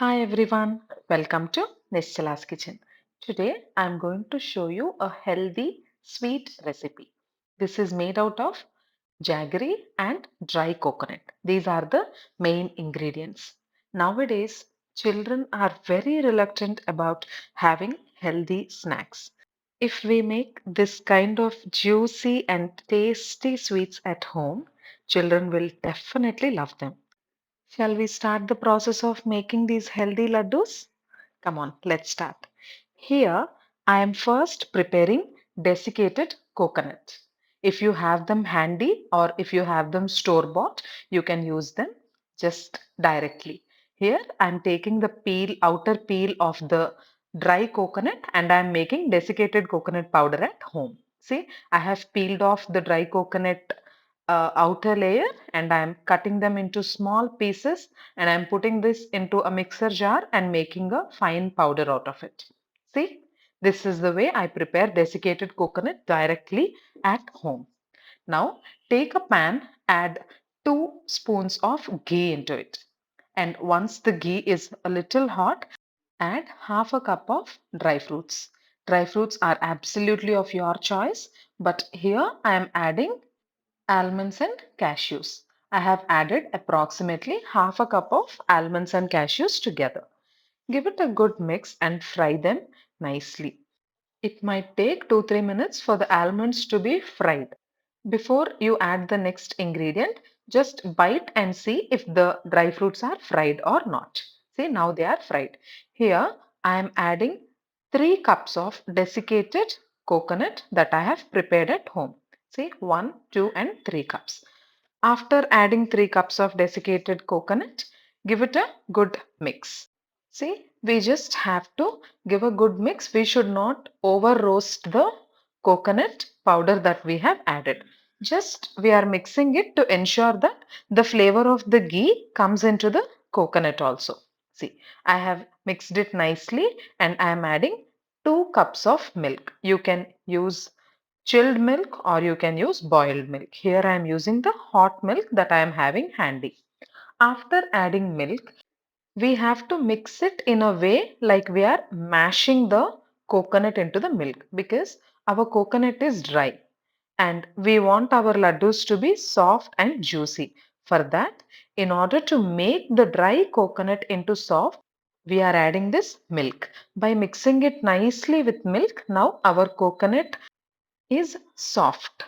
Hi everyone, welcome to Nishchala's Kitchen. Today I'm going to show you a healthy sweet recipe. This is made out of jaggery and dry coconut. These are the main ingredients. Nowadays, children are very reluctant about having healthy snacks. If we make this kind of juicy and tasty sweets at home, children will definitely love them. Shall we start the process of making these healthy laddus? Come on, let's start. Here, I am first preparing desiccated coconut. If you have them handy or if you have them store bought, you can use them just directly. Here, I am taking the outer peel of the dry coconut and I am making desiccated coconut powder at home. See, I have peeled off the dry coconut outer layer and I am cutting them into small pieces and I am putting this into a mixer jar and making a fine powder out of it. See, this is the way I prepare desiccated coconut directly at home. Now take a pan, add 2 spoons of ghee into it. And once the ghee is a little hot, add half a cup of dry fruits. Dry fruits are absolutely of your choice, but here I am adding almonds and cashews. I have added approximately half a cup of almonds and cashews together. Give it a good mix and fry them nicely. It might take 2-3 minutes for the almonds to be fried. Before you add the next ingredient, just bite and see if the dry fruits are fried or not. See, now they are fried. Here I am adding 3 cups of desiccated coconut that I have prepared at home. See, 1, 2 and 3 cups. After adding 3 cups of desiccated coconut, give it a good mix. See, we just have to give a good mix. We should not over roast the coconut powder that we have added. Just we are mixing it to ensure that the flavor of the ghee comes into the coconut also. See, I have mixed it nicely and I am adding 2 cups of milk. You can use chilled milk or you can use boiled milk. Here I am using the hot milk that I am having handy. After adding milk, we have to mix it in a way like we are mashing the coconut into the milk because our coconut is dry and we want our laddus to be soft and juicy. For that, in order to make the dry coconut into soft, we are adding this milk. By mixing it nicely with milk, now our coconut is soft.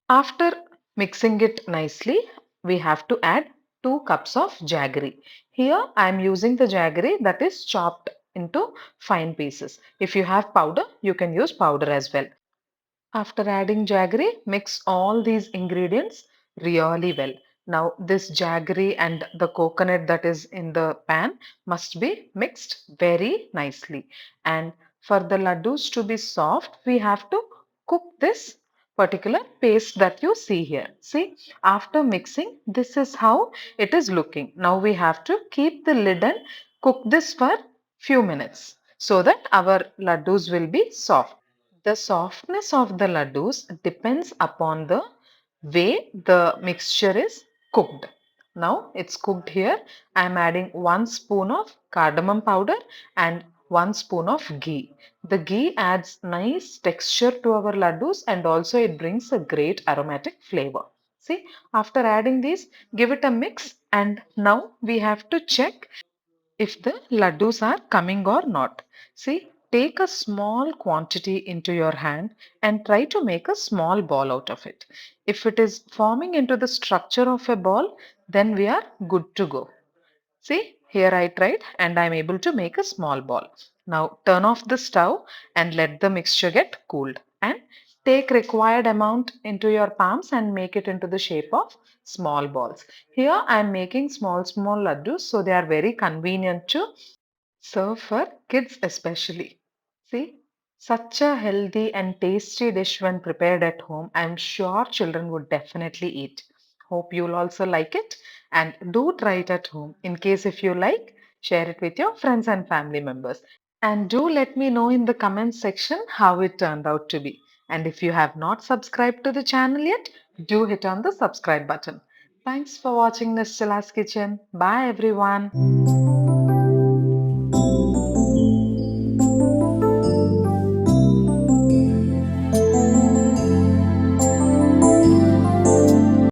After mixing it nicely, we have to add 2 cups of jaggery. Here I am using the jaggery that is chopped into fine pieces. If you have powder, you can use powder as well. After adding jaggery, mix all these ingredients really well. Now this jaggery and the coconut that is in the pan must be mixed very nicely. And for the laddus to be soft, we have to cook this particular paste that you see here. See, after mixing, this is how it is looking. Now we have to keep the lid and cook this for few minutes so that our laddus will be soft. The softness of the laddus depends upon the way the mixture is cooked. Now it's cooked here. I am adding 1 spoon of cardamom powder and 1 spoon of ghee. The ghee adds nice texture to our laddus and also it brings a great aromatic flavor. See, after adding these, give it a mix and now we have to check if the laddus are coming or not. See, take a small quantity into your hand and try to make a small ball out of it. If it is forming into the structure of a ball, then we are good to go. See, here I tried and I'm able to make a small ball. Now turn off the stove and let the mixture get cooled and take required amount into your palms and make it into the shape of small balls. Here I am making small laddus so they are very convenient to serve for kids especially. See, such a healthy and tasty dish when prepared at home. I'm sure children would definitely eat. Hope you'll also like it and do try it at home. In case if you like, share it with your friends and family members. And do let me know in the comments section how it turned out to be. And if you have not subscribed to the channel yet, do hit on the subscribe button. Thanks for watching Nishchala's Kitchen. Bye everyone.